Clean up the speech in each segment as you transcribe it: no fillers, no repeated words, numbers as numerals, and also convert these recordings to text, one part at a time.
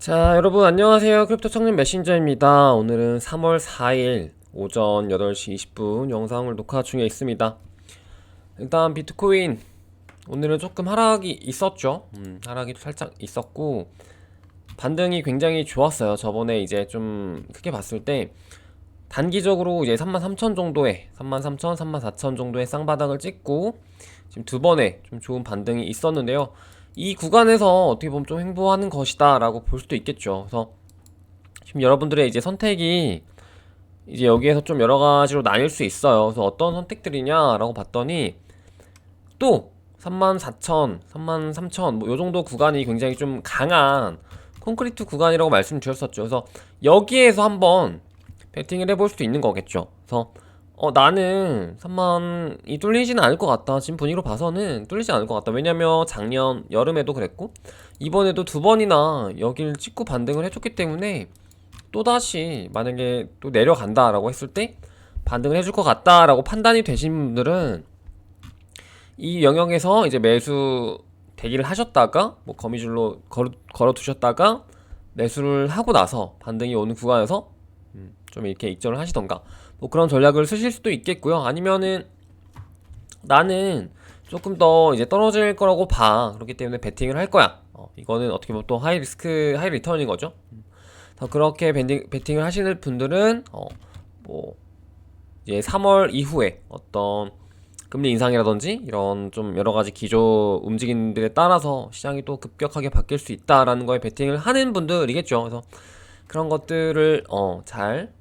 자, 여러분 안녕하세요. 크립토 청년 메신저입니다. 오늘은 3월 4일 오전 8시 20분 영상을 녹화 중에 있습니다. 일단 비트코인 오늘은 조금 하락이 있었죠. 하락이 살짝 있었고 반등이 굉장히 좋았어요. 저번에 이제 좀 크게 봤을 때 단기적으로 이제 33,000 정도의 33,000, 34,000 정도의 쌍바닥을 찍고 지금 두 번의 좀 좋은 반등이 있었는데요. 이 구간에서 어떻게 보면 좀 횡보하는 것이다 라고 볼 수도 있겠죠. 그래서 지금 여러분들의 이제 선택이 이제 여기에서 좀 여러 가지로 나뉠 수 있어요. 그래서 어떤 선택들이냐 라고 봤더니 또 34,000, 33,000 뭐 요 정도 구간이 굉장히 좀 강한 콘크리트 구간이라고 말씀드렸었죠. 그래서 여기에서 한번 배팅을 해볼 수도 있는 거겠죠. 그래서 나는 3만이 뚫리지는 않을 것 같다. 지금 분위기로 봐서는 뚫리지 않을 것 같다. 왜냐면 작년 여름에도 그랬고 이번에도 두 번이나 여길 찍고 반등을 해줬기 때문에 또다시 만약에 또 내려간다 라고 했을 때 반등을 해줄 것 같다 라고 판단이 되신 분들은 이 영역에서 이제 매수 대기를 하셨다가 뭐 거미줄로 걸어 두셨다가 매수를 하고 나서 반등이 오는 구간에서 좀 이렇게 익절을 하시던가 뭐 그런 전략을 쓰실 수도 있겠고요. 아니면은 나는 조금 더 이제 떨어질 거라고 봐. 그렇기 때문에 베팅을 할 거야. 이거는 어떻게 보면 또 하이 리스크 하이 리턴인 거죠. 더 그렇게 베팅을 하시는 분들은 뭐 이제 3월 이후에 어떤 금리 인상이라든지 이런 좀 여러 가지 기조 움직임들에 따라서 시장이 또 급격하게 바뀔 수 있다라는 거에 베팅을 하는 분들이겠죠. 그래서 그런 것들을 잘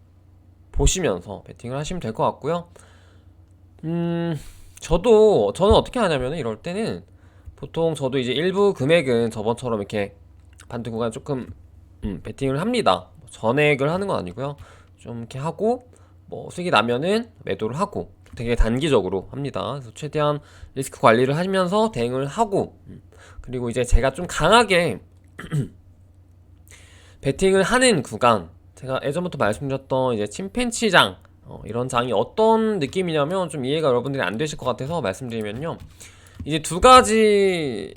보시면서 베팅을 하시면 될 것 같고요. 저는 어떻게 하냐면 이럴 때는 보통 저도 이제 일부 금액은 저번처럼 이렇게 반등 구간 조금 베팅을 합니다. 전액을 하는 건 아니고요. 좀 이렇게 하고 뭐 수익이 나면은 매도를 하고 되게 단기적으로 합니다. 그래서 최대한 리스크 관리를 하면서 대응을 하고 그리고 이제 제가 좀 강하게 베팅을 하는 구간, 제가 예전부터 말씀드렸던 이제 침팬치장 이런 장이 어떤 느낌이냐면 좀 이해가 여러분들이 안 되실 것 같아서 말씀드리면요, 이제 두 가지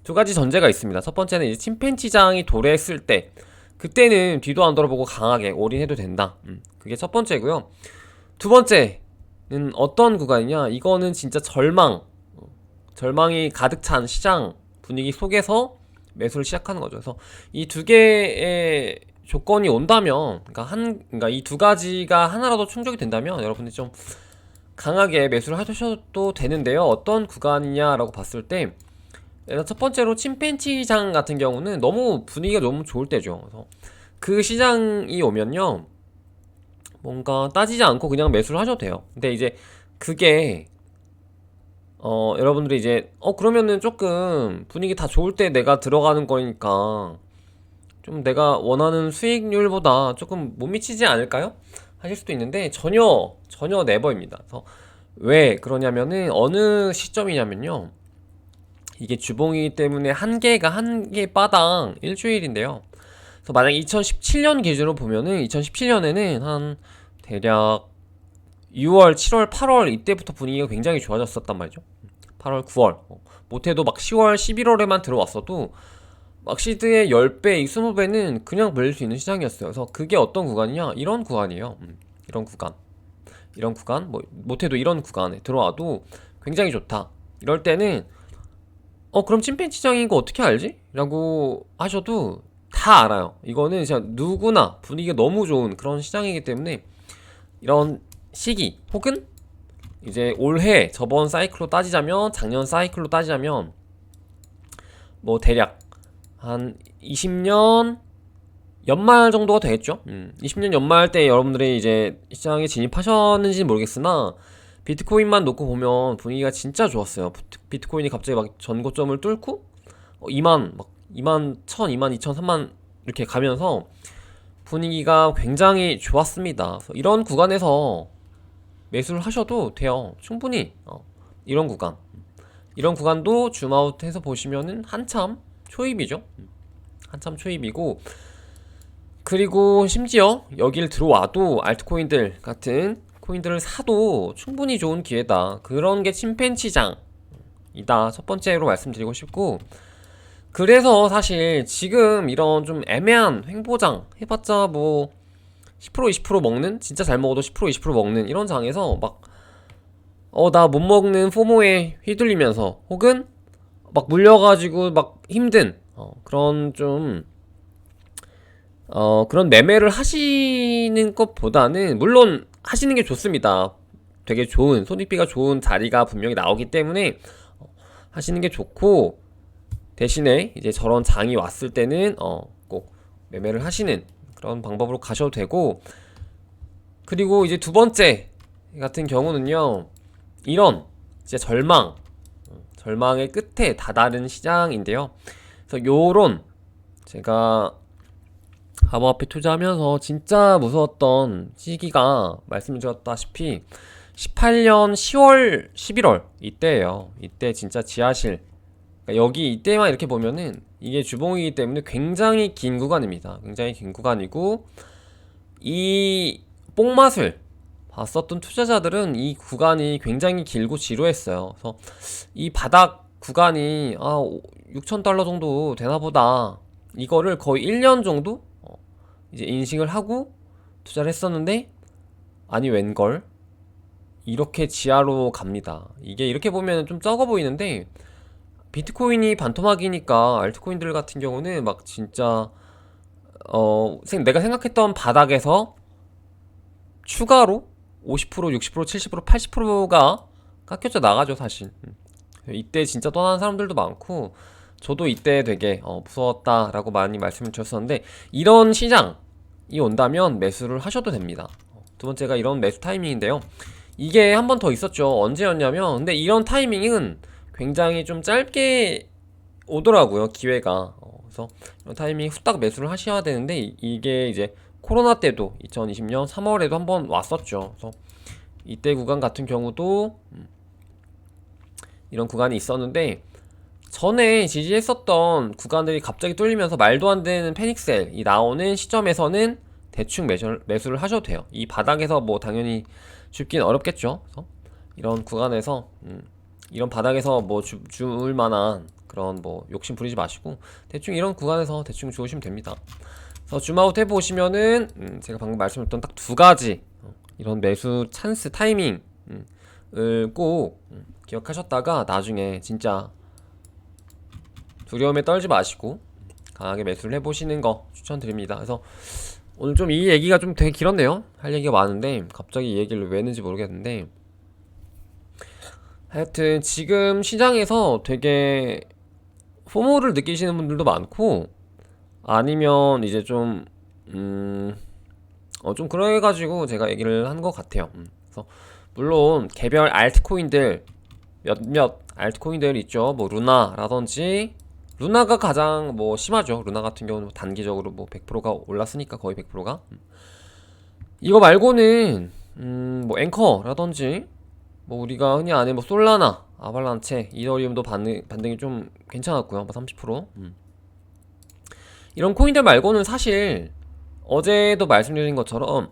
전제가 있습니다. 첫 번째는 이제 침팬치장이 도래했을 때 그때는 뒤도 안 돌아보고 강하게 올인해도 된다. 그게 첫 번째고요. 두 번째는 어떤 구간이냐, 이거는 진짜 절망이 가득 찬 시장 분위기 속에서 매수를 시작하는 거죠. 그래서 이 두 개의 조건이 온다면, 그러니까 이 두 가지가 하나라도 충족이 된다면 여러분들이 좀 강하게 매수를 하셔도 되는데요. 어떤 구간이냐라고 봤을 때, 일단 첫 번째로 침팬치장 같은 경우는 너무 분위기가 너무 좋을 때죠. 그래서 그 시장이 오면요, 뭔가 따지지 않고 그냥 매수를 하셔도 돼요. 근데 이제 그게 여러분들이 이제 그러면은 조금 분위기 다 좋을 때 내가 들어가는 거니까 좀 내가 원하는 수익률보다 조금 못 미치지 않을까요? 하실 수도 있는데 전혀 네버입니다. 그래서 왜 그러냐면은 어느 시점이냐면요, 이게 주봉이기 때문에 한 개 빠당 일주일인데요. 그래서 만약 2017년 기준으로 보면은 2017년에는 한 대략 6월, 7월, 8월 이때부터 분위기가 굉장히 좋아졌었단 말이죠. 8월, 9월 못해도 막 10월, 11월에만 들어왔어도 막 시드의 10배, 20배는 그냥 벌릴 수 있는 시장이었어요. 그래서 그게 어떤 구간이냐, 이런 구간이에요. 이런 구간 뭐 못해도 이런 구간에 들어와도 굉장히 좋다. 이럴 때는 그럼 침팬지장인 거 어떻게 알지? 라고 하셔도 다 알아요. 이거는 진짜 누구나 분위기가 너무 좋은 그런 시장이기 때문에 이런 시기 혹은 이제 올해 저번 사이클로 따지자면, 작년 사이클로 따지자면 뭐 대략 한 20년 연말 정도가 되겠죠. 20년 연말 때 여러분들이 이제 시장에 진입하셨는지는 모르겠으나 비트코인만 놓고 보면 분위기가 진짜 좋았어요. 비트코인이 갑자기 막 전고점을 뚫고 2만 막 2만 1000, 2만 2000, 3만 이렇게 가면서 분위기가 굉장히 좋았습니다. 이런 구간에서 매수를 하셔도 돼요. 충분히 이런 구간도 줌아웃해서 보시면은 한참 초입이죠. 한참 초입이고, 그리고 심지어 여길 들어와도 알트코인들 같은 코인들을 사도 충분히 좋은 기회다. 그런 게 침팬치장이다. 첫 번째로 말씀드리고 싶고, 그래서 사실 지금 이런 좀 애매한 횡보장 해봤자 뭐 10% 20% 먹는, 진짜 잘 먹어도 10% 20% 먹는 이런 장에서 막 나 못 먹는 포모에 휘둘리면서 혹은 막 물려가지고 막 힘든 그런 좀 그런 매매를 하시는 것보다는, 물론 하시는 게 좋습니다. 되게 좋은, 손익비가 좋은 자리가 분명히 나오기 때문에 하시는 게 좋고, 대신에 이제 저런 장이 왔을 때는 꼭 매매를 하시는 그런 방법으로 가셔도 되고, 그리고 이제 두 번째 같은 경우는요, 이런 이제 절망의 끝에 다다른 시장인데요. 그래서 요런, 제가 암호화폐 투자하면서 진짜 무서웠던 시기가 말씀드렸다시피 18년 10월, 11월 이때예요. 이때 진짜 지하실, 그러니까 여기 이때만 이렇게 보면은 이게 주봉이기 때문에 굉장히 긴 구간입니다. 굉장히 긴 구간이고, 이 뽕맛을 봤었던 투자자들은 이 구간이 굉장히 길고 지루했어요. 그래서 이 바닥 구간이 6,000달러 정도 되나보다, 이거를 거의 1년 정도 이제 인식을 하고 투자를 했었는데, 아니 웬걸 이렇게 지하로 갑니다. 이게 이렇게 보면 좀 적어 보이는데, 비트코인이 반토막이니까 알트코인들 같은 경우는 막 진짜 내가 생각했던 바닥에서 추가로 50%, 60%, 70%, 80%가 깎여져 나가죠, 사실. 이때 진짜 떠나는 사람들도 많고, 저도 이때 되게 무서웠다라고 많이 말씀을 드렸었는데, 이런 시장이 온다면 매수를 하셔도 됩니다. 두 번째가 이런 매수 타이밍인데요. 이게 한 번 더 있었죠. 언제였냐면, 근데 이런 타이밍은 굉장히 좀 짧게 오더라고요, 기회가. 그래서 이런 타이밍 후딱 매수를 하셔야 되는데, 이게 이제 코로나 때도 2020년 3월에도 한번 왔었죠. 그래서 이때 구간 같은 경우도 이런 구간이 있었는데, 전에 지지했었던 구간들이 갑자기 뚫리면서 말도 안 되는 패닉셀이 나오는 시점에서는 대충 매수를 하셔도 돼요. 이 바닥에서 뭐 당연히 줍긴 어렵겠죠. 그래서 이런 구간에서 이런 바닥에서 뭐 줄 만한 그런 뭐 욕심 부리지 마시고, 대충 이런 구간에서 대충 주우시면 됩니다. 그래서 줌아웃 해보시면은 제가 방금 말씀드렸던 딱 두 가지 이런 매수 찬스 타이밍을 꼭 기억하셨다가 나중에 진짜 두려움에 떨지 마시고 강하게 매수를 해보시는 거 추천드립니다. 그래서 오늘 좀 이 얘기가 좀 되게 길었네요. 할 얘기가 많은데 갑자기 이 얘기를 왜 했는지 모르겠는데, 하여튼 지금 시장에서 되게 포모를 느끼시는 분들도 많고, 아니면 이제 좀 좀 그래가지고 제가 얘기를 한 것 같아요. 그래서 물론 개별 알트코인들 몇몇 알트코인들 있죠. 뭐 루나라든지, 루나가 가장 뭐 심하죠. 루나 같은 경우는 단기적으로 뭐 100%가 올랐으니까, 거의 100%가. 이거 말고는 뭐 앵커라든지, 뭐 우리가 흔히 아는 뭐 솔라나, 아발란체, 이더리움도 반등이 좀 괜찮았고요. 뭐 30%. 이런 코인들 말고는 사실 어제도 말씀드린 것처럼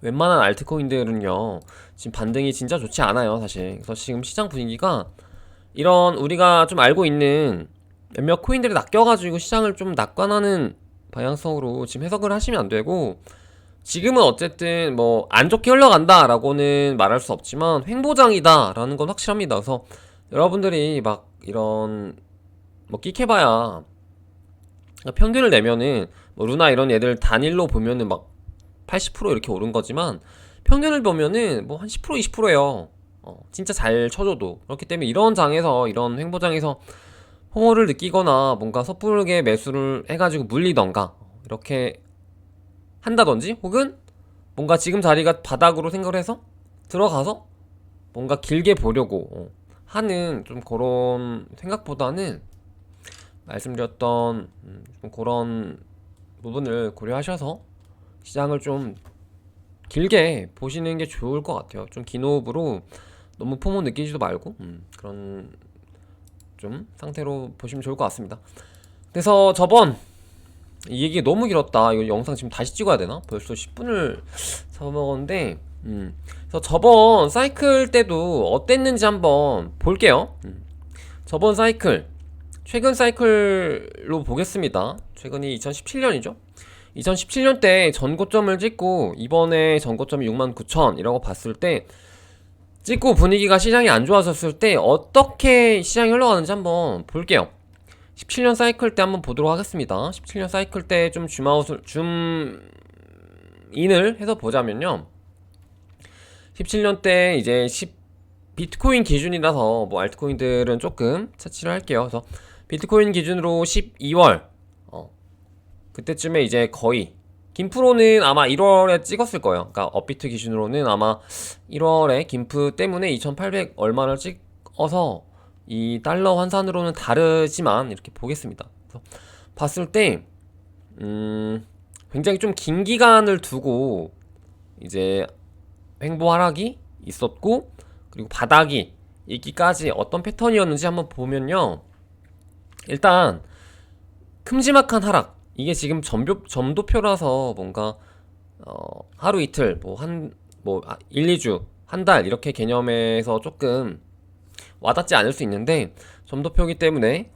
웬만한 알트코인들은요 지금 반등이 진짜 좋지 않아요, 사실. 그래서 지금 시장 분위기가 이런 우리가 좀 알고 있는 몇몇 코인들이 낚여가지고 시장을 좀 낙관하는 방향성으로 지금 해석을 하시면 안 되고, 지금은 어쨌든 뭐 안 좋게 흘러간다 라고는 말할 수 없지만 횡보장이다 라는 건 확실합니다. 그래서 여러분들이 막 이런 뭐 끽해봐야 평균을 내면은 뭐 루나 이런 애들 단일로 보면은 막 80% 이렇게 오른 거지만, 평균을 보면은 뭐 한 10% 20%예요. 진짜 잘 쳐줘도. 그렇기 때문에 이런 장에서, 이런 횡보장에서 홍어를 느끼거나 뭔가 섣부르게 매수를 해가지고 물리던가 이렇게 한다든지, 혹은 뭔가 지금 자리가 바닥으로 생각을 해서 들어가서 뭔가 길게 보려고 하는 좀 그런 생각보다는, 말씀드렸던 좀 그런 부분을 고려하셔서 시장을 좀 길게 보시는 게 좋을 것 같아요. 좀 긴 호흡으로 너무 포모 느끼지도 말고 그런 좀 상태로 보시면 좋을 것 같습니다. 그래서 이 얘기 너무 길었다. 이거 영상 지금 다시 찍어야 되나? 벌써 10분을 잡아먹었는데, 그래서 저번 사이클 때도 어땠는지 한번 볼게요. 저번 사이클 최근 사이클로 보겠습니다. 최근이 2017년이죠. 2017년 때 전고점을 찍고 이번에 전고점이 69,000이라고 봤을 때, 찍고 분위기가 시장이 안 좋아졌을 때 어떻게 시장이 흘러가는지 한번 볼게요. 17년 사이클 때 한번 보도록 하겠습니다. 17년 사이클 때 좀 줌인을 해서 보자면요. 17년 때 이제 비트코인 기준이라서 뭐 알트코인들은 조금 차치를 할게요. 그래서 비트코인 기준으로 12월 그때쯤에 이제 거의 김프로는 아마 1월에 찍었을 거예요. 그러니까 업비트 기준으로는 아마 1월에 김프 때문에 2,800 얼마를 찍어서 이 달러 환산으로는 다르지만 이렇게 보겠습니다. 그래서 봤을 때 굉장히 좀 긴 기간을 두고 이제 횡보 하락이 있었고, 그리고 바닥이 있기까지 어떤 패턴이었는지 한번 보면요. 일단 큼지막한 하락, 이게 지금 점도표라서 뭔가 하루 이틀 뭐 1, 2주 한 달 이렇게 개념에서 조금 와닿지 않을 수 있는데, 점도표이기 때문에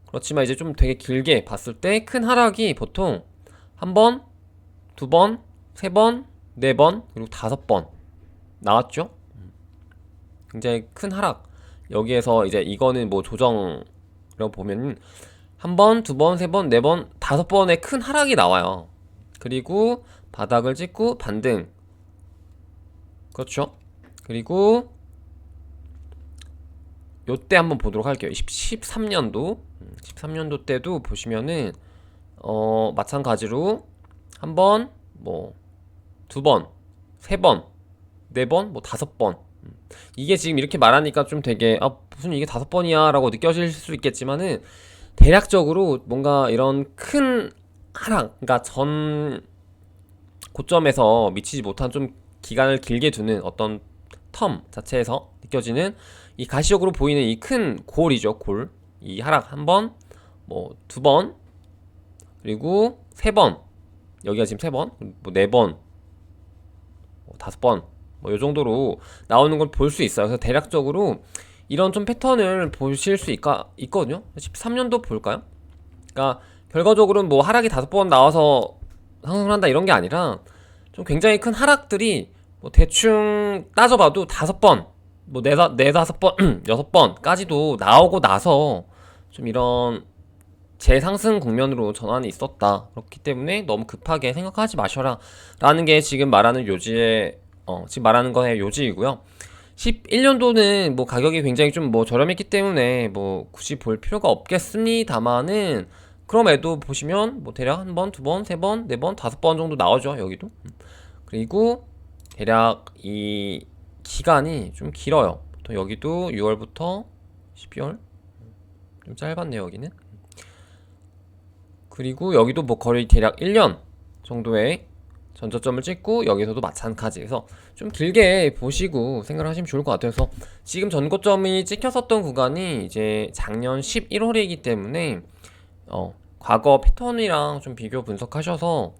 그렇지만 이제 좀 되게 길게 봤을 때 큰 하락이 보통 한 번, 두 번, 세 번, 네 번, 그리고 5번 나왔죠. 굉장히 큰 하락. 여기에서 이제 이거는 뭐 조정이라고 보면 한 번, 두 번, 세 번, 네 번, 5번의 큰 하락이 나와요. 그리고 바닥을 찍고 반등. 그렇죠. 그리고 요때 한번 보도록 할게요. 13년도 때도 보시면은 마찬가지로 한 번, 뭐 두 번, 세 번, 네 번, 뭐 5번. 이게 지금 이렇게 말하니까 좀 되게 무슨 이게 5번이야 라고 느껴질 수 있겠지만은, 대략적으로 뭔가 이런 큰 하락, 그러니까 전 고점에서 미치지 못한 좀 기간을 길게 두는 어떤 텀 자체에서 느껴지는 이 가시적으로 보이는 이 큰 골이죠. 골. 이 하락 한 번, 뭐 두 번, 그리고 세 번. 여기가 지금 세 번, 뭐 네 번, 뭐 5번, 뭐 요 정도로 나오는 걸 볼 수 있어요. 그래서 대략적으로 이런 좀 패턴을 보실 수 있거든요. 13년도 볼까요? 그러니까 결과적으로는 뭐 하락이 5번 나와서 상승을 한다 이런 게 아니라, 좀 굉장히 큰 하락들이 뭐 대충 따져봐도 5번, 뭐 네다섯 번, 6번까지도 나오고 나서 좀 이런 재상승 국면으로 전환이 있었다. 그렇기 때문에 너무 급하게 생각하지 마셔라 라는 게 지금 말하는 지금 말하는 거의 요지이고요. 11년도는 뭐 가격이 굉장히 좀 뭐 저렴했기 때문에 뭐 굳이 볼 필요가 없겠습니다만은, 그럼에도 보시면 뭐 대략 한 번, 두 번, 세 번, 네 번, 5번 정도 나오죠. 여기도. 그리고 대략 이 기간이 좀 길어요. 보통 여기도 6월부터 12월, 좀 짧았네요 여기는. 그리고 여기도 뭐 거의 대략 1년 정도의 전저점을 찍고, 여기서도 마찬가지. 그래서 좀 길게 보시고 생각을 하시면 좋을 것 같아요. 그래서 지금 전고점이 찍혔었던 구간이 이제 작년 11월이기 때문에 과거 패턴이랑 좀 비교 분석하셔서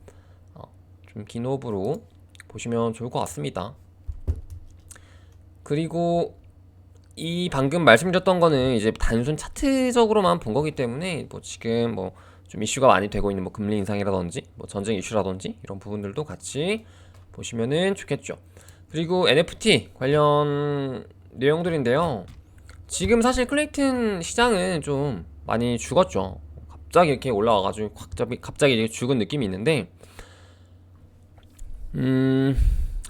좀 긴 호흡으로 보시면 좋을 것 같습니다. 그리고 이 방금 말씀드렸던 거는 이제 단순 차트적으로만 본 거기 때문에, 뭐 지금 뭐 좀 이슈가 많이 되고 있는 뭐 금리 인상이라든지 뭐 전쟁 이슈라든지 이런 부분들도 같이 보시면은 좋겠죠. 그리고 NFT 관련 내용들인데요. 지금 사실 클레이튼 시장은 좀 많이 죽었죠. 갑자기 이렇게 올라와가지고 갑자기 이렇게 죽은 느낌이 있는데,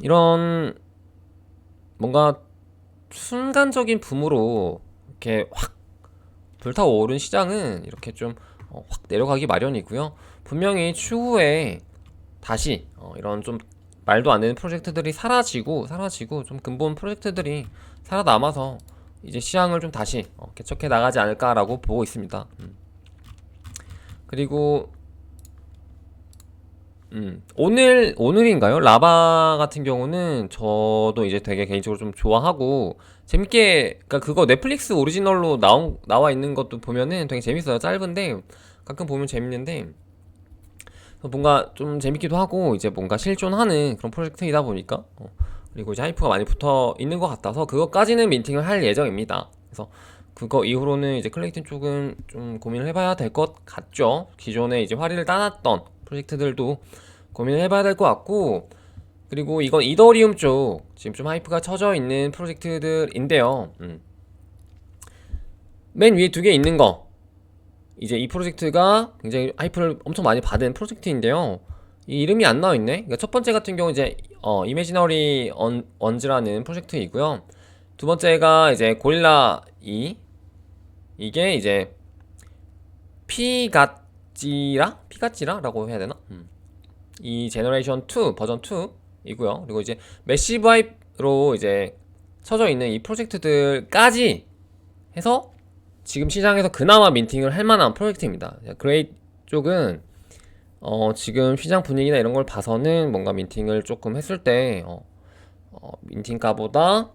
이런 뭔가 순간적인 붐으로 이렇게 확 불타오른 시장은 이렇게 좀 확 내려가기 마련이고요. 분명히 추후에 다시 이런 좀 말도 안 되는 프로젝트들이 사라지고 좀 근본 프로젝트들이 살아남아서 이제 시장을 좀 다시 개척해 나가지 않을까라고 보고 있습니다. 그리고 오늘인가요? 라바 같은 경우는 저도 이제 되게 개인적으로 좀 좋아하고 재밌게, 그러니까 그거 넷플릭스 오리지널로 나와 있는 것도 보면은 되게 재밌어요. 짧은데 가끔 보면 재밌는데, 뭔가 좀 재밌기도 하고 이제 뭔가 실존하는 그런 프로젝트이다 보니까 그리고 이제 하이프가 많이 붙어 있는 것 같아서 그것까지는 민팅을 할 예정입니다. 그래서 그거 이후로는 이제 클레이튼 쪽은 좀 고민을 해봐야 될 것 같죠. 기존에 이제 화리를 따놨던 프로젝트들도 고민을 해봐야 될 것 같고, 그리고 이건 이더리움 쪽 지금 좀 하이프가 쳐져 있는 프로젝트들인데요. 맨 위에 두 개 있는 거, 이제 이 프로젝트가 굉장히 하이프를 엄청 많이 받은 프로젝트인데요. 이 이름이 안 나와 있네. 그러니까 첫 번째 같은 경우 이제 이매지너리 언즈라는 프로젝트이고요. 두 번째가 이제 고릴라 2. 이게 이제 피가찌라라고 해야 되나? 이 제너레이션 2 버전 2이고요. 그리고 이제 매시브 하이프로 이제 쳐져 있는 이 프로젝트들까지 해서 지금 시장에서 그나마 민팅을 할 만한 프로젝트입니다. 그레이 쪽은 지금 시장 분위기나 이런 걸 봐서는 뭔가 민팅을 조금 했을 때 민팅가보다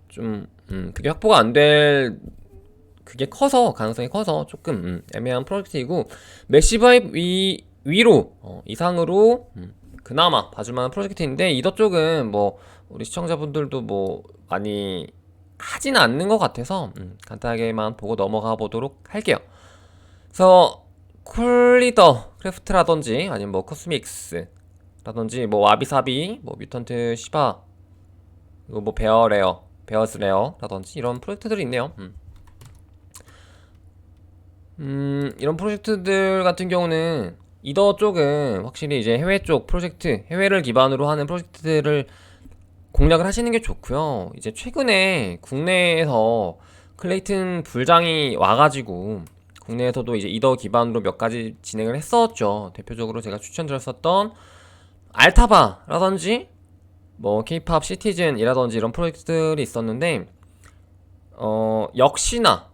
좀 그게 확보가 안 될 그게 커서 가능성이 커서 조금 애매한 프로젝트이고, 매시브 하이프 위로 이상으로 그나마 봐줄만한 프로젝트인데, 이더 쪽은 뭐 우리 시청자분들도 뭐 많이 하지는 않는 것 같아서 간단하게만 보고 넘어가 보도록 할게요. 그래서 쿨리더 크래프트라든지 아니면 뭐 코스믹스라든지 뭐 와비사비, 뭐 뮤턴트 시바, 그리고 뭐 베어스 레어라든지 이런 프로젝트들이 있네요. 이런 프로젝트들 같은 경우는 이더 쪽은 확실히 이제 해외 쪽 프로젝트, 해외를 기반으로 하는 프로젝트들을 공략을 하시는 게 좋고요. 이제 최근에 국내에서 클레이튼 불장이 와가지고 국내에서도 이제 이더 기반으로 몇 가지 진행을 했었죠. 대표적으로 제가 추천드렸었던 알타바라든지 뭐 케이팝 시티즌이라든지 이런 프로젝트들이 있었는데 역시나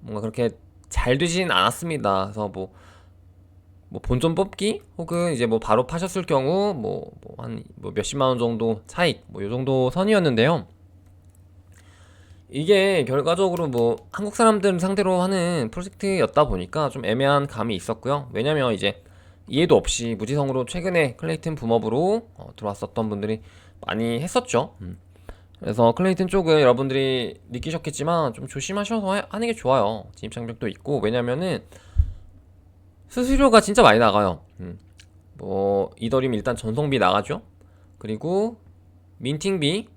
뭔가 그렇게 잘 되진 않았습니다. 그래서 뭐 본전 뽑기 혹은 이제 뭐 바로 파셨을 경우 한 몇십만 원 정도 차익 뭐 요 정도 선이었는데요. 이게 결과적으로 뭐 한국 사람들 상대로 하는 프로젝트였다 보니까 좀 애매한 감이 있었고요. 왜냐면 이제 이해도 없이 무지성으로 최근에 클레이튼 붐업으로 들어왔었던 분들이 많이 했었죠. 그래서 클레이튼 쪽은 여러분들이 느끼셨겠지만 좀 조심하셔서 하는 게 좋아요. 진입장벽도 있고, 왜냐면은 수수료가 진짜 많이 나가요. 뭐 이더리움 일단 전송비 나가죠. 그리고 민팅비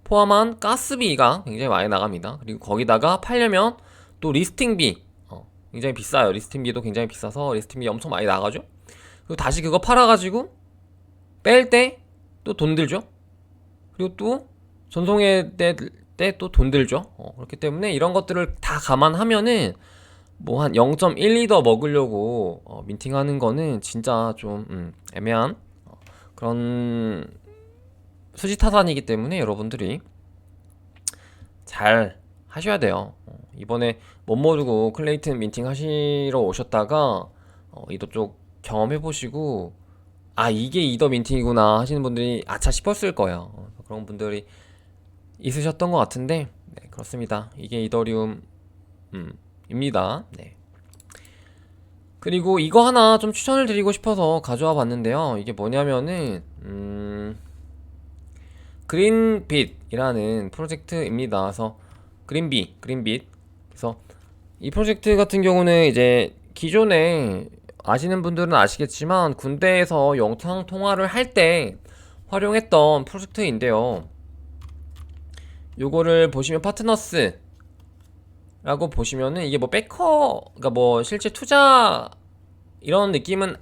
포함한 가스비가 굉장히 많이 나갑니다. 그리고 거기다가 팔려면 또 리스팅비 굉장히 비싸요. 리스팅비도 굉장히 비싸서 리스팅비 엄청 많이 나가죠. 그리고 다시 그거 팔아가지고 뺄 때 또 돈 들죠. 그리고 또 전송해 때 또 돈 들죠. 그렇기 때문에 이런 것들을 다 감안하면은 뭐 한 0.12더 먹으려고 민팅하는 거는 진짜 좀 애매한 그런 수지타산이기 때문에 여러분들이 잘 하셔야 돼요. 이번에 못 모르고 클레이튼 민팅 하시러 오셨다가 이더 쪽 경험해 보시고 이게 이더 민팅이구나 하시는 분들이 아차 싶었을 거예요. 그런 분들이 있으셨던 것 같은데, 네, 그렇습니다. 이게 이더리움 입니다. 네. 그리고 이거 하나 좀 추천을 드리고 싶어서 가져와 봤는데요. 이게 뭐냐면은 그린빗이라는 프로젝트입니다. 그래서 그린빗. 그래서 이 프로젝트 같은 경우는 이제 기존에 아시는 분들은 아시겠지만 군대에서 영상 통화를 할 때 활용했던 프로젝트인데요. 요거를 보시면 파트너스 라고 보시면은 이게 뭐 그러니까 뭐 실제 투자 이런 느낌은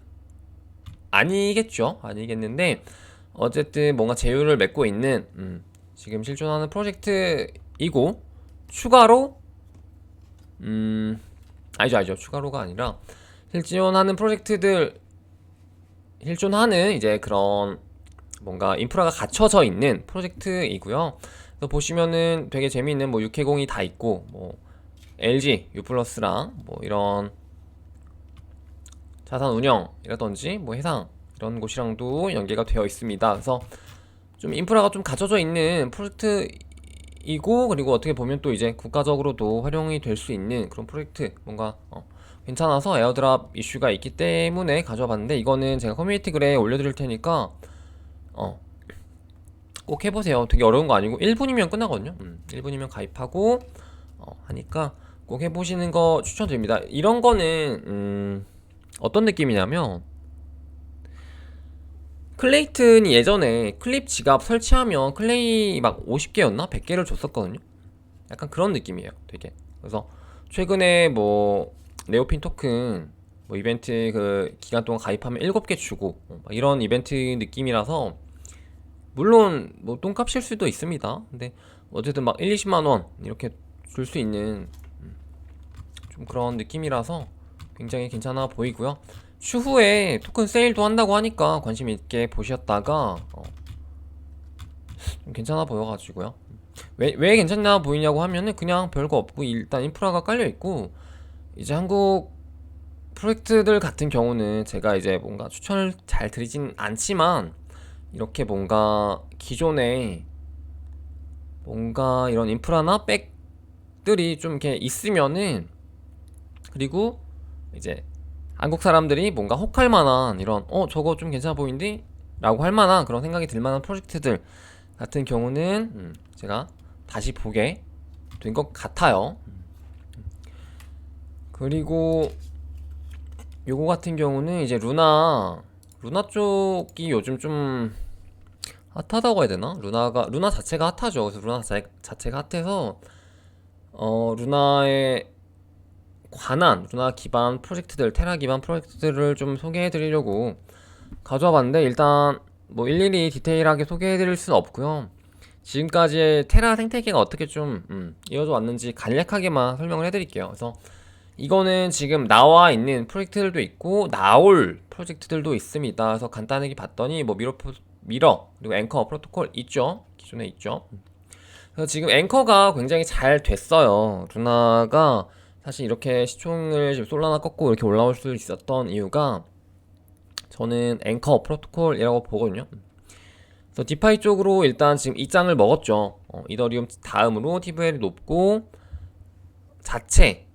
아니겠는데 어쨌든 뭔가 제휴를 맺고 있는 지금 실존하는 프로젝트이고, 추가로 아니죠. 추가로가 아니라 실존하는 이제 그런 뭔가 인프라가 갖춰져 있는 프로젝트이고요. 그래서 보시면은 되게 재미있는 뭐 6회공이 다 있고, 뭐 LG U+랑 뭐 이런 자산 운영이라든지 뭐 해상 이런 곳이랑도 연계가 되어 있습니다. 그래서 좀 인프라가 좀 갖춰져 있는 프로젝트이고, 그리고 어떻게 보면 또 이제 국가적으로도 활용이 될 수 있는 그런 프로젝트, 뭔가 괜찮아서 에어드랍 이슈가 있기 때문에 가져와 봤는데, 이거는 제가 커뮤니티 글에 올려드릴 테니까 꼭 해보세요. 되게 어려운 거 아니고 1분이면 끝나거든요. 1분이면 가입하고 하니까 꼭 해보시는 거 추천드립니다. 이런 거는 어떤 느낌이냐면 클레이튼이 예전에 클립 지갑 설치하면 클레이 막 50개였나? 100개를 줬었거든요. 약간 그런 느낌이에요, 되게. 그래서 최근에 뭐 네오핀 토큰 뭐 이벤트 그 기간 동안 가입하면 7개 주고 이런 이벤트 느낌이라서 물론 뭐 똥값일 수도 있습니다. 근데 어쨌든 막 1, 20만 원 이렇게 줄 수 있는 좀 그런 느낌이라서 굉장히 괜찮아 보이고요. 추후에 토큰 세일도 한다고 하니까 관심 있게 보셨다가 좀 괜찮아 보여가지고요. 왜 괜찮나 보이냐고 하면은 그냥 별거 없고 일단 인프라가 깔려 있고 이제 한국 프로젝트들 같은 경우는 제가 이제 뭔가 추천을 잘 드리진 않지만 이렇게 뭔가 기존에 뭔가 이런 인프라나 백들이 좀 이렇게 있으면은 그리고 이제 한국 사람들이 뭔가 혹할 만한 이런 저거 좀 괜찮아 보이는데? 라고 할 만한 그런 생각이 들 만한 프로젝트들 같은 경우는 제가 다시 보게 된 것 같아요. 그리고 요거 같은 경우는 이제 루나 쪽이 요즘 좀 핫하다고 해야 되나? 루나 자체가 핫하죠. 그래서 자체가 핫해서 루나에 관한 루나 기반 프로젝트들, 테라 기반 프로젝트들을 좀 소개해 드리려고 가져와 봤는데 일단 뭐 일일이 디테일하게 소개해 드릴 수는 없고요. 지금까지의 테라 생태계가 어떻게 좀 이어져 왔는지 간략하게만 설명을 해 드릴게요. 그래서 이거는 지금 나와 있는 프로젝트들도 있고 나올 프로젝트들도 있습니다. 그래서 간단하게 봤더니 뭐 미러 그리고 앵커 프로토콜 있죠. 기존에 있죠. 그래서 지금 앵커가 굉장히 잘 됐어요. 루나가 사실 이렇게 시총을 지금 솔라나 꺾고 이렇게 올라올 수 있었던 이유가 저는 앵커 프로토콜이라고 보거든요. 그래서 디파이 쪽으로 일단 지금 입장을 먹었죠. 이더리움 다음으로 TVL이 높고 자체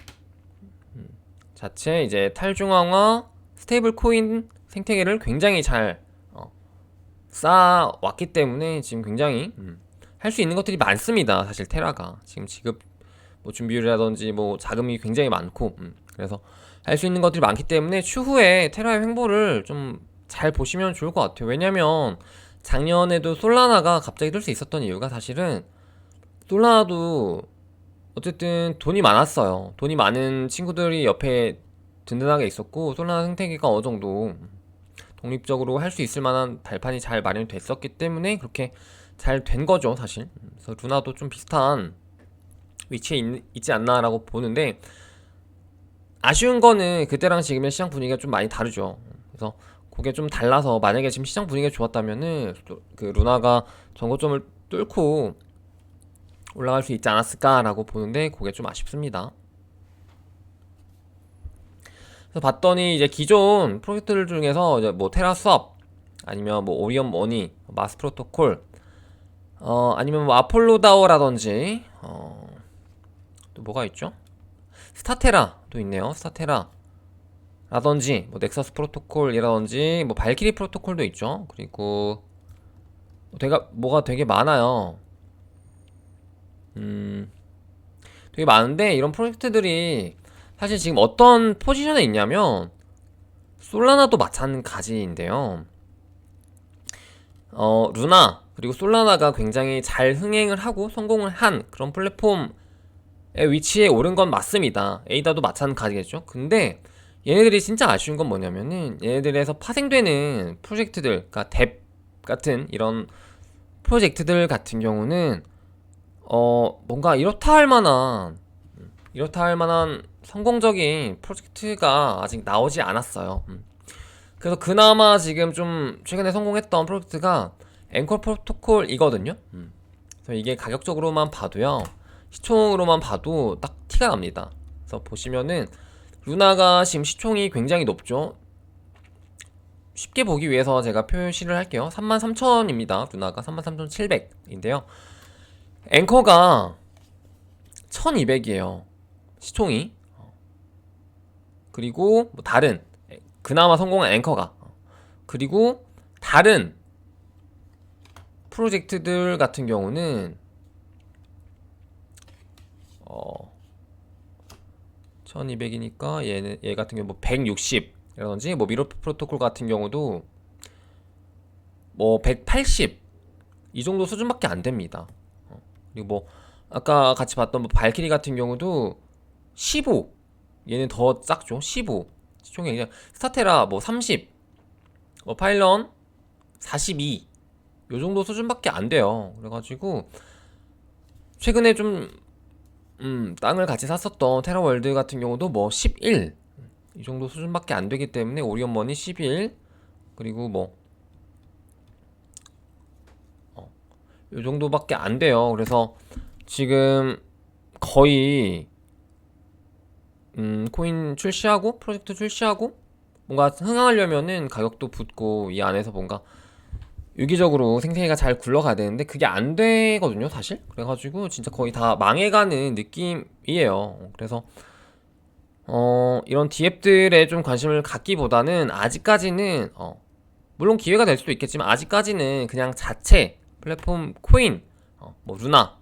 이제 탈중앙화 스테이블 코인 생태계를 굉장히 잘 쌓아왔기 때문에 지금 굉장히 할 수 있는 것들이 많습니다. 사실 테라가 지금 지급 뭐 준비율이라든지 뭐 자금이 굉장히 많고 그래서 할 수 있는 것들이 많기 때문에 추후에 테라의 횡보를 좀 잘 보시면 좋을 것 같아요. 왜냐면 작년에도 솔라나가 갑자기 뜰 수 있었던 이유가 사실은 솔라나도 어쨌든 돈이 많았어요. 돈이 많은 친구들이 옆에 든든하게 있었고 솔라나 생태계가 어느 정도 독립적으로 할 수 있을 만한 발판이 잘 마련됐었기 때문에 그렇게 잘 된 거죠, 사실. 그래서 루나도 좀 비슷한 위치에 있지 않나라고 보는데 아쉬운 거는 그때랑 지금의 시장 분위기가 좀 많이 다르죠. 그래서 그게 좀 달라서 만약에 지금 시장 분위기가 좋았다면은 그 루나가 전고점을 뚫고 올라갈 수 있지 않았을까라고 보는데 그게 좀 아쉽습니다. 그래서 봤더니 이제 기존 프로젝트들 중에서 이제 뭐 테라 수업 아니면 뭐 오리온 머니, 마스 프로토콜 아니면 뭐 아폴로 다오라든지 또 뭐가 있죠? 스타테라도 있네요. 스타테라 라든지 뭐 넥서스 프로토콜이라든지 뭐 발키리 프로토콜도 있죠. 그리고 뭐가 되게 많아요. 되게 많은데 이런 프로젝트들이 사실 지금 어떤 포지션에 있냐면 솔라나도 마찬가지인데요. 루나 그리고 솔라나가 굉장히 잘 흥행을 하고 성공을 한 그런 플랫폼의 위치에 오른 건 맞습니다. 에이다도 마찬가지겠죠. 근데 얘네들이 진짜 아쉬운 건 뭐냐면은 얘네들에서 파생되는 프로젝트들, 그러니까 뎁 같은 이런 프로젝트들 같은 경우는 뭔가 이렇다 할 만한 성공적인 프로젝트가 아직 나오지 않았어요. 그래서 그나마 지금 좀 최근에 성공했던 프로젝트가 앵커 프로토콜이거든요. 그래서 이게 가격적으로만 봐도요, 시총으로만 봐도 딱 티가 납니다. 그래서 보시면은 루나가 지금 시총이 굉장히 높죠. 쉽게 보기 위해서 제가 표시를 할게요. 33,000입니다. 루나가 33,700인데요. 앵커가 1200이에요. 시총이. 그리고 뭐 다른 그나마 성공한 앵커가 그리고 다른 프로젝트들 같은 경우는 어 1200이니까 얘 같은 경우 뭐 160이라든지 뭐 미러 프로토콜 같은 경우도 뭐 180 이 정도 수준밖에 안 됩니다. 그리고 뭐 아까 같이 봤던 뭐 발키리 같은 경우도 15 얘는 더 작죠. 15 시총이 그냥 스타테라 뭐 30 뭐 파일런 42 요 정도 수준밖에 안 돼요. 그래가지고 최근에 좀 땅을 같이 샀었던 테라월드 같은 경우도 뭐 11 이 정도 수준밖에 안 되기 때문에 오리온머니 11 그리고 뭐 요 정도밖에 안 돼요. 그래서 지금 거의 코인 출시하고 프로젝트 출시하고 뭔가 흥행하려면은 가격도 붙고 이 안에서 뭔가 유기적으로 생태계가 잘 굴러가야 되는데 그게 안 되거든요, 사실. 그래가지고 진짜 거의 다 망해가는 느낌이에요. 그래서 이런 디앱들에 좀 관심을 갖기보다는 아직까지는 물론 기회가 될 수도 있겠지만 아직까지는 그냥 자체 플랫폼 코인 뭐 루나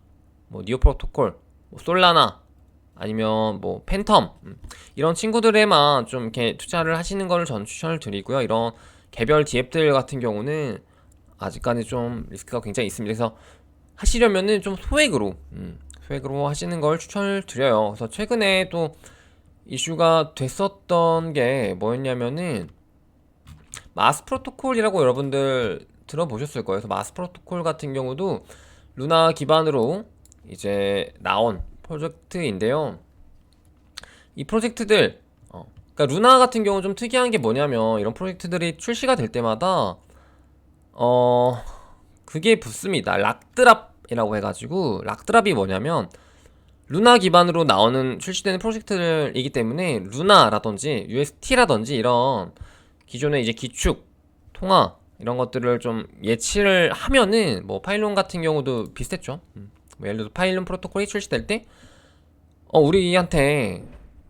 뭐 니오 프로토콜 뭐 솔라나 아니면 뭐 팬텀 이런 친구들에만 좀 이렇게 투자를 하시는 거를 전 추천을 드리고요. 이런 개별 디앱들 같은 경우는 아직까지 좀 리스크가 굉장히 있습니다. 그래서 하시려면은 좀 소액으로 하시는 걸 추천을 드려요. 그래서 최근에 또 이슈가 됐었던 게 뭐였냐면은 마스 프로토콜이라고 여러분들 들어보셨을 거예요. 그래서 마스 프로토콜 같은 경우도 루나 기반으로 이제 나온 프로젝트인데요. 이 프로젝트들 그러니까 루나 같은 경우 좀 특이한 게 뭐냐면 이런 프로젝트들이 출시가 될 때마다 그게 붙습니다. 락드랍이라고 해가지고 락드랍이 뭐냐면 루나 기반으로 나오는 출시되는 프로젝트들이기 때문에 루나라든지 UST라든지 이런 기존의 이제 기축 통화 이런 것들을 좀 예치를 하면은 뭐 파일론 같은 경우도 비슷했죠. 뭐 예를 들어 파일론 프로토콜이 출시될 때 우리한테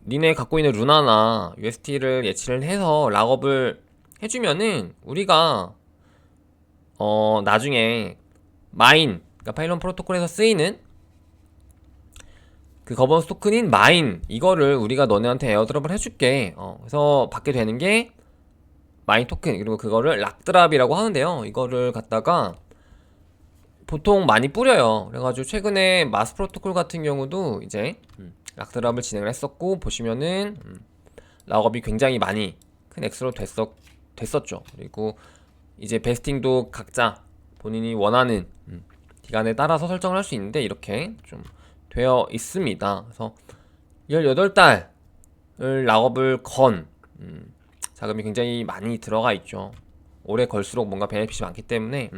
니네 갖고 있는 루나나 UST를 예치를 해서 락업을 해주면은 우리가 나중에 마인 그러니까 파일론 프로토콜에서 쓰이는 그 거버넌스 토큰인 마인 이거를 우리가 너네한테 에어드랍을 해줄게. 그래서 받게 되는 게 마인 토큰 그리고 그거를 락드랍이라고 하는데요. 이거를 갖다가 보통 많이 뿌려요. 그래가지고 최근에 마스 프로토콜 같은 경우도 이제 락드랍을 진행을 했었고 보시면은 락업이 굉장히 많이 큰 액수로 됐었죠. 그리고 이제 베스팅도 각자 본인이 원하는 기간에 따라서 설정을 할 수 있는데 이렇게 좀 되어 있습니다. 그래서 18달을 락업을 건 자금이 굉장히 많이 들어가 있죠. 오래 걸수록 뭔가 베네핏이 많기 때문에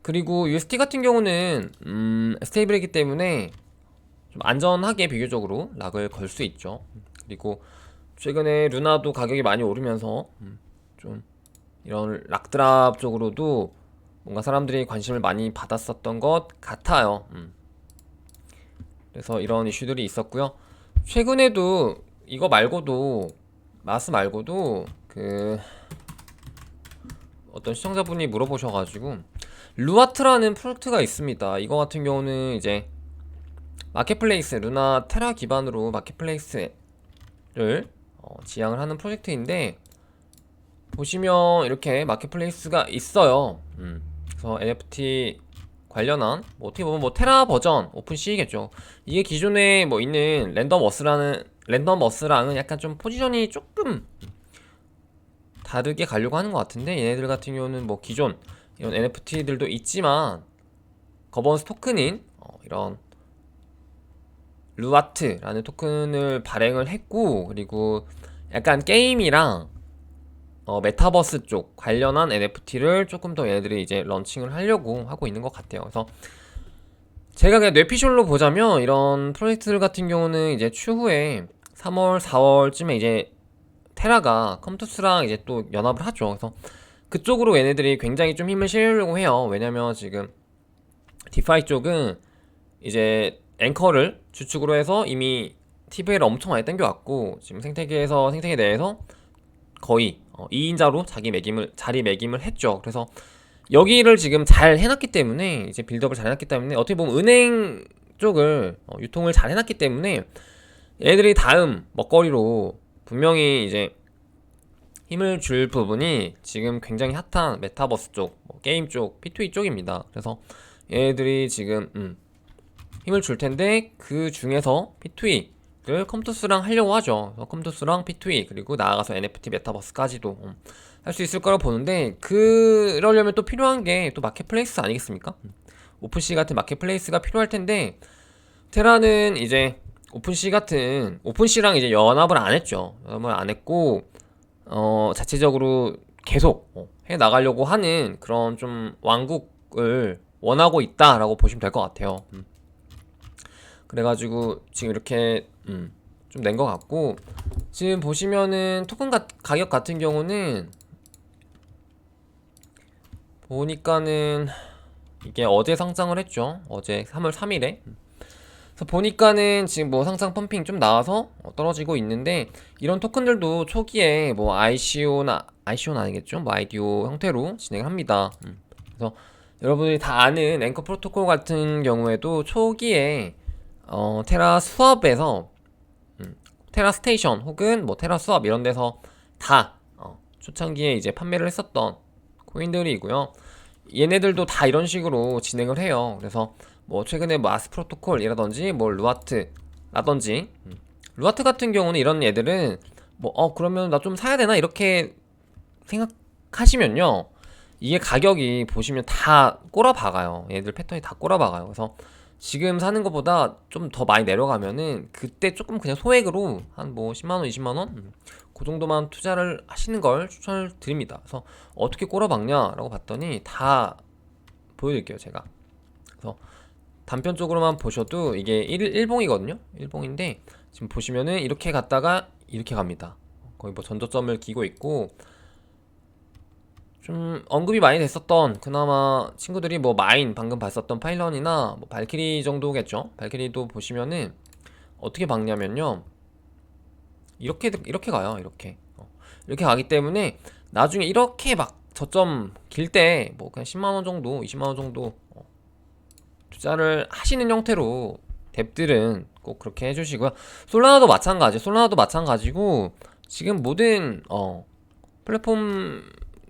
그리고 UST 같은 경우는 스테이블이기 때문에 좀 안전하게 비교적으로 락을 걸 수 있죠. 그리고 최근에 루나도 가격이 많이 오르면서 좀 이런 락드랍 쪽으로도 뭔가 사람들이 관심을 많이 받았었던 것 같아요. 그래서 이런 이슈들이 있었고요. 최근에도 이거 말고도 마스 말고도 그 어떤 시청자분이 물어보셔가지고 루아트라는 프로젝트가 있습니다. 이거 같은 경우는 이제 마켓플레이스 루나 테라 기반으로 마켓플레이스를 지향을 하는 프로젝트인데 보시면 이렇게 마켓플레이스가 있어요. 그래서 NFT 관련한 뭐 어떻게 보면 뭐 테라 버전 오픈C겠죠. 이게 기존에 뭐 있는 랜덤어스랑은 약간 좀 포지션이 조금 다르게 가려고 하는 것 같은데 얘네들 같은 경우는 뭐 기존 이런 NFT들도 있지만 거버넌스 토큰인 이런 루아트라는 토큰을 발행을 했고 그리고 약간 게임이랑 메타버스 쪽 관련한 NFT를 조금 더 얘네들이 이제 런칭을 하려고 하고 있는 것 같아요. 그래서 제가 그냥 뇌피셜로 보자면 이런 프로젝트들 같은 경우는 이제 추후에 3월, 4월쯤에 이제 테라가 컴투스랑 이제 또 연합을 하죠. 그래서 그쪽으로 얘네들이 굉장히 좀 힘을 실으려고 해요. 왜냐면 지금 디파이 쪽은 이제 앵커를 주축으로 해서 이미 TV를 엄청 많이 당겨왔고 지금 생태계 내에서 거의 2인자로 자리매김을 했죠. 그래서 여기를 지금 잘 해놨기 때문에 이제 빌드업을 잘 해놨기 때문에 어떻게 보면 은행 쪽을 유통을 잘 해놨기 때문에 얘들이 다음 먹거리로 분명히 이제 힘을 줄 부분이 지금 굉장히 핫한 메타버스 쪽, 뭐 게임 쪽, P2E 쪽입니다. 그래서 얘들이 지금 힘을 줄 텐데 그 중에서 P2E를 컴투스랑 하려고 하죠. 컴투스랑 P2E 그리고 나아가서 NFT 메타버스까지도 할 수 있을 거라고 보는데 그러려면 또 필요한 게 또 마켓플레이스 아니겠습니까? 오픈시 같은 마켓플레이스가 필요할 텐데 테라는 이제 오픈시랑 이제 연합을 안 했죠. 연합을 안 했고 자체적으로 계속 해 나가려고 하는 그런 좀 왕국을 원하고 있다라고 보시면 될 것 같아요. 그래가지고 지금 이렇게 좀 낸 것 같고 지금 보시면은 토큰 가격 같은 경우는 보니까는 이게 어제 상장을 했죠. 어제 3월 3일에. 그래서 보니까는 지금 뭐 상장 펌핑 좀 나와서 떨어지고 있는데 이런 토큰들도 초기에 뭐 ICO는 아니겠죠? 뭐 IDO 형태로 진행을 합니다. 그래서 여러분들이 다 아는 앵커 프로토콜 같은 경우에도 초기에 테라 수업에서 테라 스테이션 혹은 뭐 테라 수업 이런 데서 다 초창기에 이제 판매를 했었던 코인들이고요. 얘네들도 다 이런 식으로 진행을 해요. 그래서 뭐 최근에 뭐 아스 프로토콜이라든지 뭐 루아트라든지 루아트 같은 경우는 이런 얘들은 뭐 그러면 나 좀 사야 되나 이렇게 생각하시면요 이게 가격이 보시면 다 꼬라박아요. 얘들 패턴이 다 꼬라박아요. 그래서 지금 사는 것보다 좀 더 많이 내려가면은 그때 조금 그냥 소액으로 한 뭐 10만원 20만원 그 정도만 투자를 하시는 걸 추천을 드립니다. 그래서 어떻게 꼬라박냐라고 봤더니 다 보여드릴게요 제가. 그래서 단편적으로만 보셔도 이게 일봉이거든요. 일봉인데 지금 보시면은 이렇게 갔다가 이렇게 갑니다. 거의 뭐 전저점을 기고 있고 좀 언급이 많이 됐었던 그나마 친구들이 뭐 마인 방금 봤었던 파일런이나 뭐 발키리 정도겠죠. 발키리도 보시면은 어떻게 박냐면요 이렇게 가요. 이렇게 가기 때문에 나중에 이렇게 막 저점 길 때 뭐 그냥 10만원 정도 20만원 정도 투자를 하시는 형태로 뎁들은 꼭 그렇게 해주시고요. 솔라나도 마찬가지고 지금 모든 플랫폼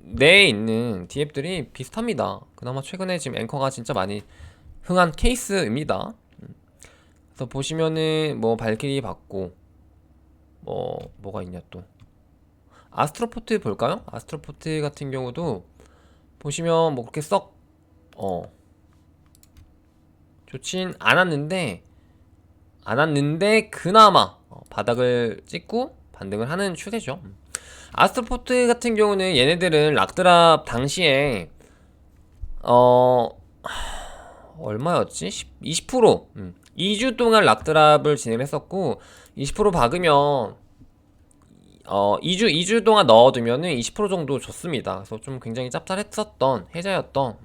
내에 있는 DApp들이 비슷합니다. 그나마 최근에 지금 앵커가 진짜 많이 흥한 케이스입니다. 그래서 보시면은 뭐 발키리 받고 뭐가 있냐 또 아스트로포트 볼까요? 아스트로포트 같은 경우도 보시면 뭐 그렇게 썩 좋진 않았는데 그나마 바닥을 찍고 반등을 하는 추세죠. 아스트로포트 같은 경우는 얘네들은 락드랍 당시에 얼마였지? 20% 2주 동안 락드랍을 진행했었고 20% 박으면 2주 동안 넣어두면은 20% 정도 줬습니다. 그래서 좀 굉장히 짭짤했었던 해자였던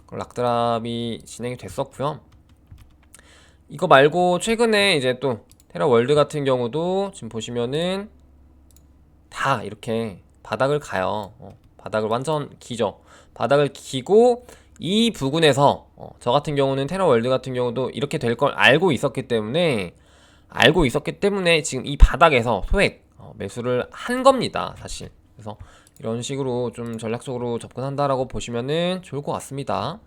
그런 락드랍이 진행이 됐었고요. 이거 말고 최근에 이제 또 테라 월드 같은 경우도 지금 보시면은 다 이렇게 바닥을 가요. 바닥을 완전 기죠. 바닥을 기고 이 부근에서 저 같은 경우는 테라 월드 같은 경우도 이렇게 될 걸 알고 있었기 때문에 지금 이 바닥에서 소액 매수를 한 겁니다, 사실. 그래서 이런 식으로 좀 전략적으로 접근한다라고 보시면은 좋을 것 같습니다.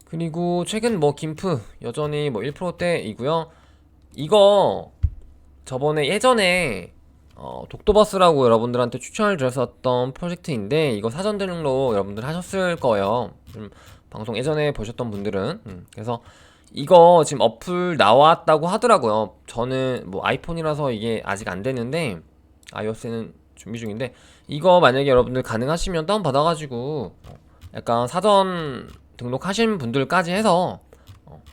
그리고 최근 뭐 김프 여전히 뭐 1%대이고요. 이거 저번에 예전에 독도버스라고 여러분들한테 추천을 드렸었던 프로젝트인데 이거 사전 등록 여러분들 하셨을 거예요. 방송 예전에 보셨던 분들은 그래서 이거 지금 어플 나왔다고 하더라고요. 저는 뭐 아이폰이라서 이게 아직 안 되는데 iOS는 준비 중인데 이거 만약에 여러분들 가능하시면 다운받아가지고 약간 사전 등록하신 분들까지 해서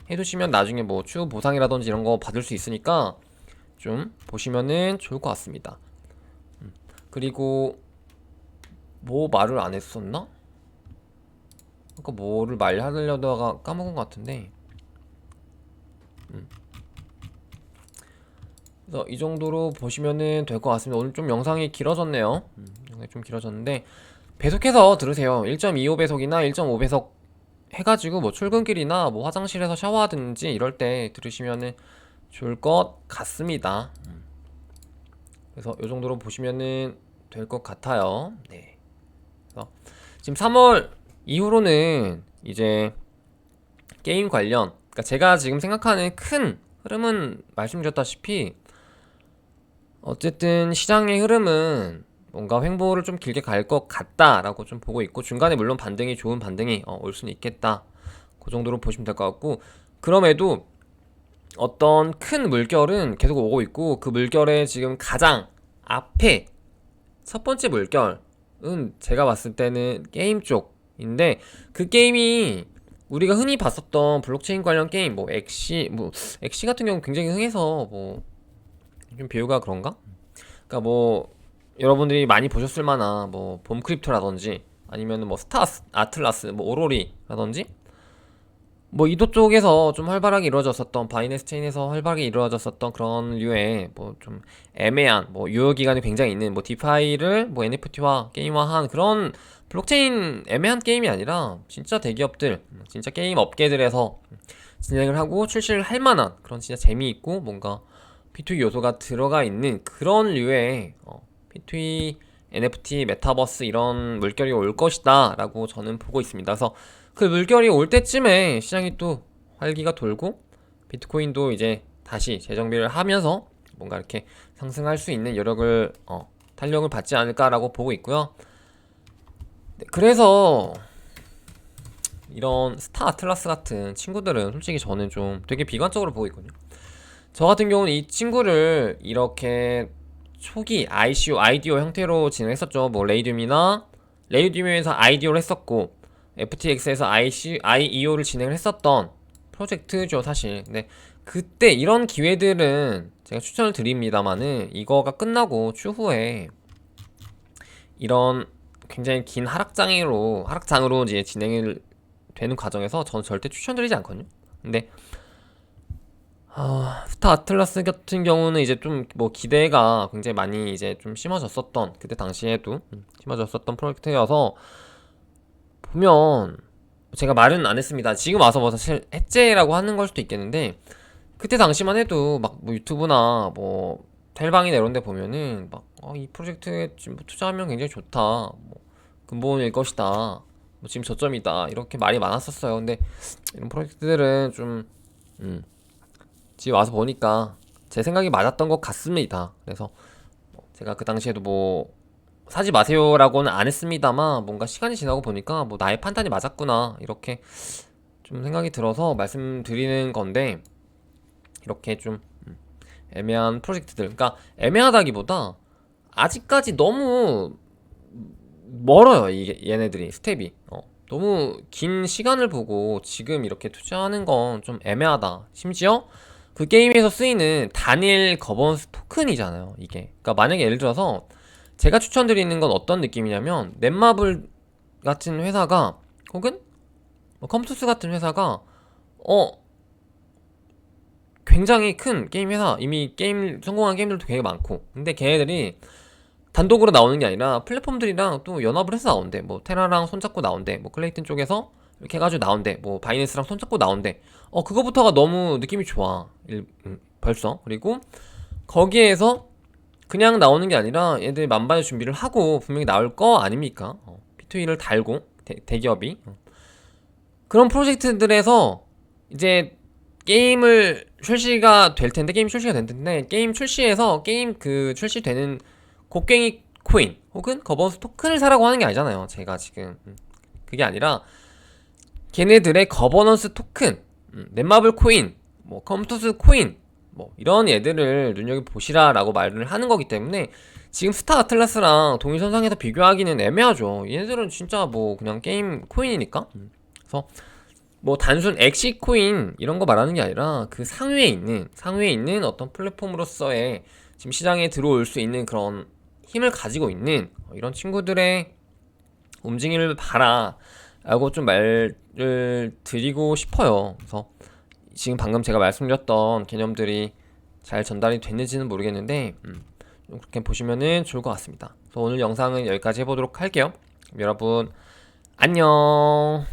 해두시면 나중에 뭐 추후 보상이라든지 이런 거 받을 수 있으니까 좀 보시면은 좋을 것 같습니다. 그리고 뭐 말을 안 했었나? 아까 뭐를 말하려다가 까먹은 것 같은데 그래서 이 정도로 보시면은 될 것 같습니다. 오늘 좀 영상이 길어졌네요. 영상이 좀 길어졌는데 배속해서 들으세요. 1.25배속이나 1.5배속 해가지고 뭐 출근길이나 뭐 화장실에서 샤워하든지 이럴 때 들으시면은 좋을 것 같습니다. 그래서 이 정도로 보시면은 될 것 같아요. 네. 그래서 지금 3월 이후로는 이제 게임 관련, 그러니까 제가 지금 생각하는 큰 흐름은 말씀드렸다시피 어쨌든 시장의 흐름은 뭔가 횡보를 좀 길게 갈 것 같다라고 좀 보고 있고, 중간에 물론 반등이 좋은 반등이 올 수는 있겠다, 그 정도로 보시면 될 것 같고, 그럼에도 어떤 큰 물결은 계속 오고 있고, 그 물결의 지금 가장 앞에 첫 번째 물결은 제가 봤을 때는 게임 쪽인데, 그 게임이 우리가 흔히 봤었던 블록체인 관련 게임, 뭐 엑시 같은 경우 굉장히 흥해서 뭐 좀 비유가 그런가? 그러니까 뭐 여러분들이 많이 보셨을 만한 뭐 봄크립토라든지 아니면 뭐 스타스, 아틀라스, 뭐 오로리라든지 뭐 이도 쪽에서 좀 활발하게 이루어졌었던, 바이낸스 체인에서 활발하게 이루어졌었던 그런 류의 뭐 좀 애매한 뭐 유효 기간이 굉장히 있는 뭐 디파이를 뭐 NFT화 게임화한 그런 블록체인 애매한 게임이 아니라 진짜 대기업들, 진짜 게임 업계들에서 진행을 하고 출시를 할 만한 그런 진짜 재미있고 뭔가 P2E 요소가 들어가 있는 그런 류의 P2E, NFT, 메타버스 이런 물결이 올 것이다 라고 저는 보고 있습니다. 그래서 그 물결이 올 때쯤에 시장이 또 활기가 돌고 비트코인도 이제 다시 재정비를 하면서 뭔가 이렇게 상승할 수 있는 여력을 탄력을 받지 않을까라고 보고 있고요. 네, 그래서 이런 스타 아틀라스 같은 친구들은 솔직히 저는 좀 되게 비관적으로 보고 있거든요. 저 같은 경우는 이 친구를 이렇게 초기 ICO, IDO 형태로 진행했었죠. 뭐 레이디움에서 IDO를 했었고 FTX에서 IEO를 진행을 했었던 프로젝트죠, 사실. 근데 그때 이런 기회들은 제가 추천을 드립니다만은 이거가 끝나고 추후에 이런 굉장히 긴 하락장으로 이제 진행이 되는 과정에서 저는 절대 추천드리지 않거든요. 근데 스타 아틀라스 같은 경우는 이제 좀 뭐 기대가 굉장히 많이 이제 좀 심어졌었던, 그때 당시에도 심어졌었던 프로젝트여서 보면, 제가 말은 안 했습니다. 지금 와서 뭐 사실 해제라고 하는 걸 수도 있겠는데, 그때 당시만 해도 막 뭐 유튜브나 뭐 텔방이나 이런 데 보면은 막 이 프로젝트에 지금 뭐 투자하면 굉장히 좋다, 뭐 근본일 것이다, 뭐 지금 저점이다, 이렇게 말이 많았었어요. 근데 이런 프로젝트들은 좀 지금 와서 보니까 제 생각이 맞았던 것 같습니다. 그래서 제가 그 당시에도 뭐 사지 마세요라고는 안 했습니다만, 뭔가 시간이 지나고 보니까 뭐 나의 판단이 맞았구나 이렇게 좀 생각이 들어서 말씀드리는 건데, 이렇게 좀 애매한 프로젝트들, 그러니까 애매하다기보다 아직까지 너무 멀어요. 이게 얘네들이 스텝이 너무 긴 시간을 보고 지금 이렇게 투자하는 건 좀 애매하다. 심지어 그 게임에서 쓰이는 단일 거버넌스 토큰이잖아요, 이게. 그러니까 만약에 예를 들어서 제가 추천드리는 건 어떤 느낌이냐면, 넷마블 같은 회사가, 혹은 뭐 컴투스 같은 회사가 굉장히 큰 게임 회사, 이미 게임 성공한 게임들도 되게 많고, 근데 걔네들이 단독으로 나오는 게 아니라 플랫폼들이랑 또 연합을 해서 나온대. 뭐 테라랑 손잡고 나온대. 뭐 클레이튼 쪽에서 이렇게 해가지고 나온대. 뭐 바이낸스랑 손잡고 나온대. 그거부터가 너무 느낌이 좋아. 벌써. 그리고 거기에서 그냥 나오는 게 아니라 얘들 만반의 준비를 하고 분명히 나올 거 아닙니까? P2E를 달고 대기업이 그런 프로젝트들에서 이제 게임을 출시가 될 텐데, 게임 출시가 될 텐데, 게임 출시해서 게임 그 출시되는 곡괭이 코인 혹은 거버넌스 토큰을 사라고 하는 게 아니잖아요, 제가 지금. 그게 아니라 걔네들의 거버넌스 토큰, 넷마블 코인, 뭐 컴투스 코인, 뭐 이런 애들을 눈여겨보시라 라고 말을 하는 거기 때문에, 지금 스타 아틀라스랑 동일선상에서 비교하기는 애매하죠. 얘네들은 진짜 뭐 그냥 게임 코인이니까. 그래서 뭐 단순 엑시 코인 이런 거 말하는 게 아니라 그 상위에 있는 어떤 플랫폼으로서의 지금 시장에 들어올 수 있는 그런 힘을 가지고 있는 이런 친구들의 움직임을 봐라 라고 좀 말을 드리고 싶어요. 그래서 지금 방금 제가 말씀드렸던 개념들이 잘 전달이 됐는지는 모르겠는데, 좀 그렇게 보시면은 좋을 것 같습니다. 그래서 오늘 영상은 여기까지 해보도록 할게요. 여러분 안녕.